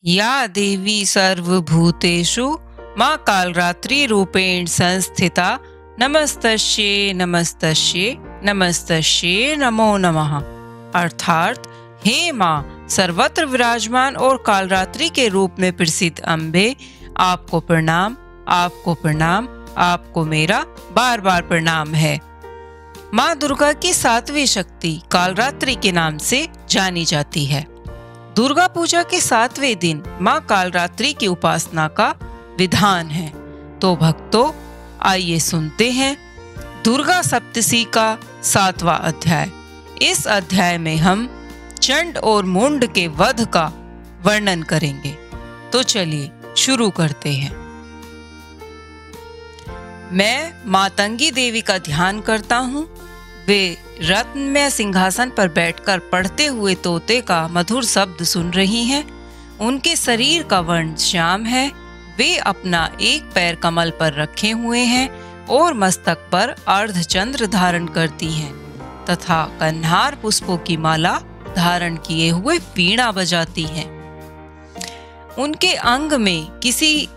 या देवी सर्वभूतेषु माँ कालरात्रि रूपेण संस्थिता नमस्तस्ये नमस्तस्ये नमस्तस्ये नमो नमः। अर्थात हे माँ सर्वत्र विराजमान और कालरात्रि के रूप में प्रसिद्ध अम्बे, आपको प्रणाम, आपको प्रणाम, आपको मेरा बार बार प्रणाम है। माँ दुर्गा की सातवीं शक्ति कालरात्रि के नाम से जानी जाती है। दुर्गा पूजा के 7वें दिन माँ कालरात्रि की उपासना का विधान है। तो भक्तों, आइए सुनते हैं दुर्गा सप्तशी का 7वां अध्याय। इस अध्याय में हम चंड और मुंड के वध का वर्णन करेंगे। तो चलिए शुरू करते हैं। मैं मातंगी देवी का ध्यान करता हूँ। वे रत्नमय सिंहासन पर बैठकर पढ़ते हुए तोते का मधुर शब्द सुन रही हैं। उनके शरीर का वर्ण श्याम है। वे अपना एक पैर कमल पर रखे हुए हैं और मस्तक पर अर्धचंद्र धारण करती हैं तथा कन्हार पुष्पों की माला धारण किए हुए वीणा बजाती हैं। उनके अंग में किसी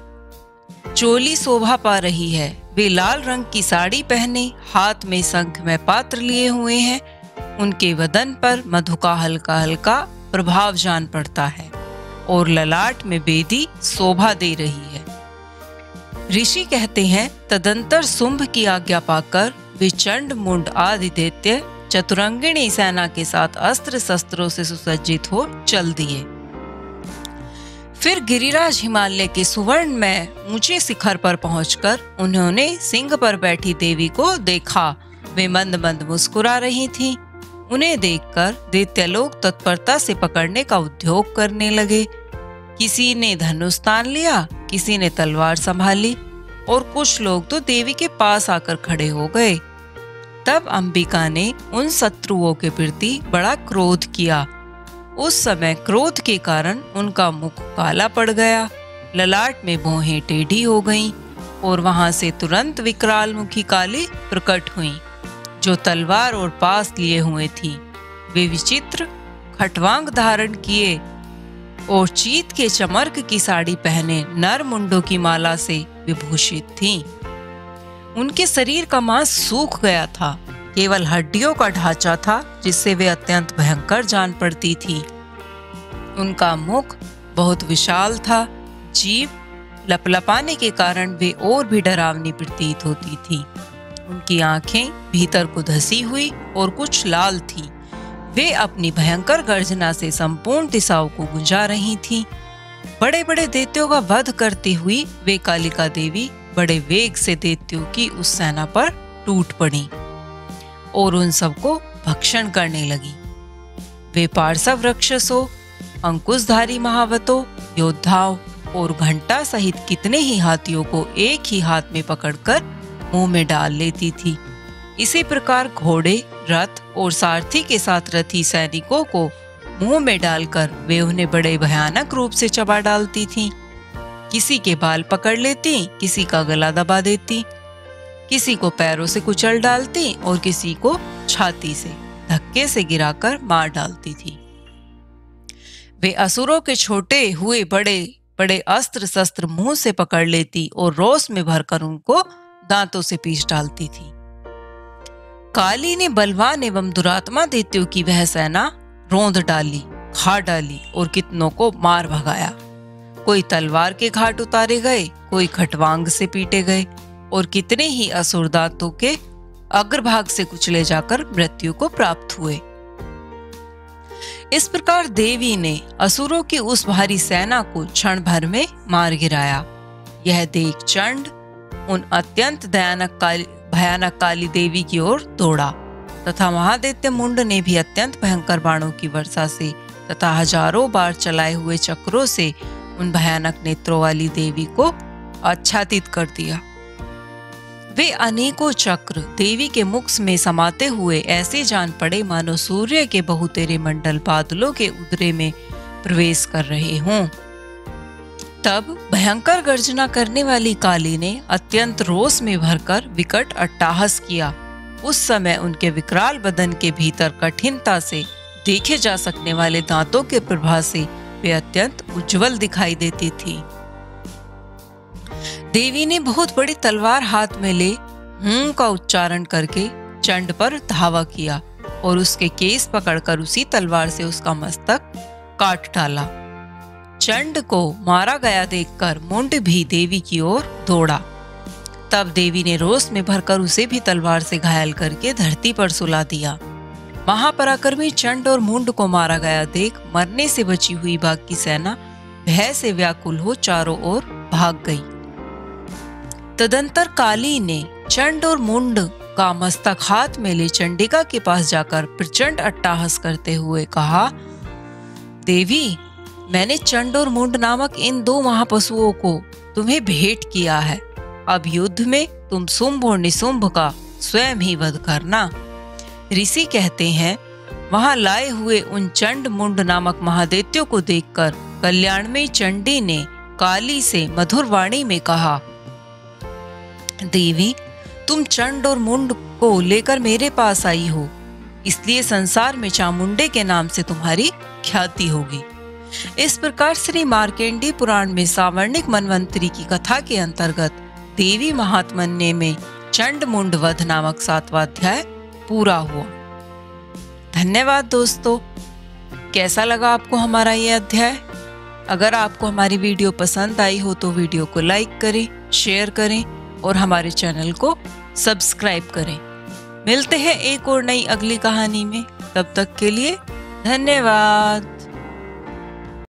चोली शोभा पा रही है। वे लाल रंग की साड़ी पहने हाथ में शंख में पात्र लिए हुए हैं। उनके बदन पर मधु का हल्का हल्का प्रभाव जान पड़ता है और ललाट में बेदी शोभा दे रही है। ऋषि कहते हैं, तदंतर शुंभ की आज्ञा पाकर वे चंड मुंड आदि दैत्य चतुरंगिणी सेना के साथ अस्त्र शस्त्रों से सुसज्जित हो चल दिए। फिर गिरिराज हिमालय के सुवर्ण में ऊंचे शिखर पर पहुंचकर उन्होंने सिंह पर बैठी देवी को देखा। वे मंद मंद मुस्कुरा रही थीं। उन्हें देखकर दैत्य लोग तत्परता से पकड़ने का उद्योग करने लगे। किसी ने धनुष तान लिया, किसी ने तलवार संभाली और कुछ लोग तो देवी के पास आकर खड़े हो गए। तब अंबिका ने उन शत्रुओं के प्रति बड़ा क्रोध किया। उस समय क्रोध के कारण उनका मुख काला पड़ गया, ललाट में भौहें टेढ़ी हो गईं और वहां से तुरंत विकराल मुखी काली प्रकट हुईं, जो तलवार और पास लिए हुए थी। वे विचित्र खटवांग धारण किए और चीत के चमर्क की साड़ी पहने नर मुंडों की माला से विभूषित थीं। उनके शरीर का मांस सूख गया था, केवल हड्डियों का ढांचा था जिससे वे अत्यंत भयंकर जान पड़ती थी। उनका मुख बहुत विशाल था। जीभ लपलपाने के कारण वे और भी डरावनी प्रतीत होती थी। उनकी आंखें भीतर को धसी हुई और कुछ लाल थीं। वे अपनी भयंकर गर्जना से संपूर्ण दिशाओं को गुंजा रही थीं। बड़े बड़े दैत्यों का वध करती हुई वे कालिका देवी बड़े वेग से दैत्यों की उस सेना पर टूट पड़ी और उन सबको भक्षण करने लगी। वे पार्श्व राक्षसों, अंकुशधारी महावतों, योद्धाओं और घंटा सहित कितने ही हाथियों को एक ही हाथ में पकड़कर मुंह में डाल लेती थी। इसी प्रकार घोड़े, रथ और सारथी के साथ रथी सैनिकों को मुंह में डालकर वे उन्हें बड़े भयानक रूप से चबा डालती थीं। किसी के बाल पकड़ लेती, किसी का गला दबा देती, किसी को पैरों से कुचल डालती और किसी को छाती से धक्के से गिराकर मार डालती थी। वे असुरों के छोटे हुए बड़े बड़े अस्त्र शस्त्र मुंह से पकड़ लेती और रोष में भरकर उनको दांतों से पीस डालती थी। काली ने बलवान एवं दुरात्मा दैत्यों की वह सेना रोंद डाली, खा डाली और कितनों को मार भगाया। कोई तलवार के घाट उतारे गए, कोई खटवांग से पीटे गए और कितने ही असुर दांतों के अग्रभाग से कुचले जाकर मृत्यु को प्राप्त हुए। इस प्रकार देवी ने असुरों की उस भारी सेना को क्षण भर में मार गिराया। यह देख चंड उन अत्यंत भयानक काली देवी की ओर दौड़ा तथा महादैत्य मुंड ने भी अत्यंत भयंकर बाणों की वर्षा से तथा हजारों बार चलाए हुए चक्रों से उन भयानक नेत्रों वाली देवी को आच्छादित कर दिया। वे अनेकों चक्र देवी के मुख में समाते हुए ऐसे जान पड़े मानो सूर्य के बहुतेरे मंडल बादलों के उदरे में प्रवेश कर रहे हों। तब भयंकर गर्जना करने वाली काली ने अत्यंत रोष में भरकर विकट अट्टहास किया। उस समय उनके विकराल बदन के भीतर कठिनता से देखे जा सकने वाले दांतों के प्रभाव से वे अत्यंत उज्जवल दिखाई देती थी। देवी ने बहुत बड़ी तलवार हाथ में ले हूं का उच्चारण करके चंड पर धावा किया और उसके केस पकड़कर उसी तलवार से उसका मस्तक काट डाला। चंड को मारा गया देखकर मुंड भी देवी की ओर दौड़ा। तब देवी ने रोष में भरकर उसे भी तलवार से घायल करके धरती पर सुला दिया। महापराक्रमी चंड और मुंड को मारा गया देख मरने से बची हुई बाकी सेना भय से व्याकुल हो चारों ओर भाग गई। तदंतर काली ने चंड और मुंड का मस्तक हाथ में ले चंडिका के पास जाकर प्रचंड अट्टहास करते हुए कहा, देवी, मैंने चंड और मुंड नामक इन दो महापशुओं को तुम्हें भेंट किया है। अब युद्ध में तुम शुंभ और निशुंभ का स्वयं ही वध करना। ऋषि कहते हैं, वहां लाए हुए उन चंड मुंड नामक महादैत्यों को देखकर कल्याणमयी चंडी ने काली से मधुर वाणी में कहा, देवी, तुम चंड और मुंड को लेकर मेरे पास आई हो, इसलिए संसार में चामुंडे के नाम से तुम्हारी ख्याति होगी। इस प्रकार श्री मार्कंडेय पुराण में सावर्णिक मनवंतरी की कथा के अंतर्गत देवी महात्म्य में चंड मुंड वध नामक 7वां अध्याय पूरा हुआ। धन्यवाद दोस्तों। कैसा लगा आपको हमारा ये अध्याय? अगर आपको हमारी वीडियो पसंद आई हो तो वीडियो को लाइक करें, शेयर करें और हमारे चैनल को सब्सक्राइब करें। मिलते हैं एक और नई अगली कहानी में। तब तक के लिए धन्यवाद।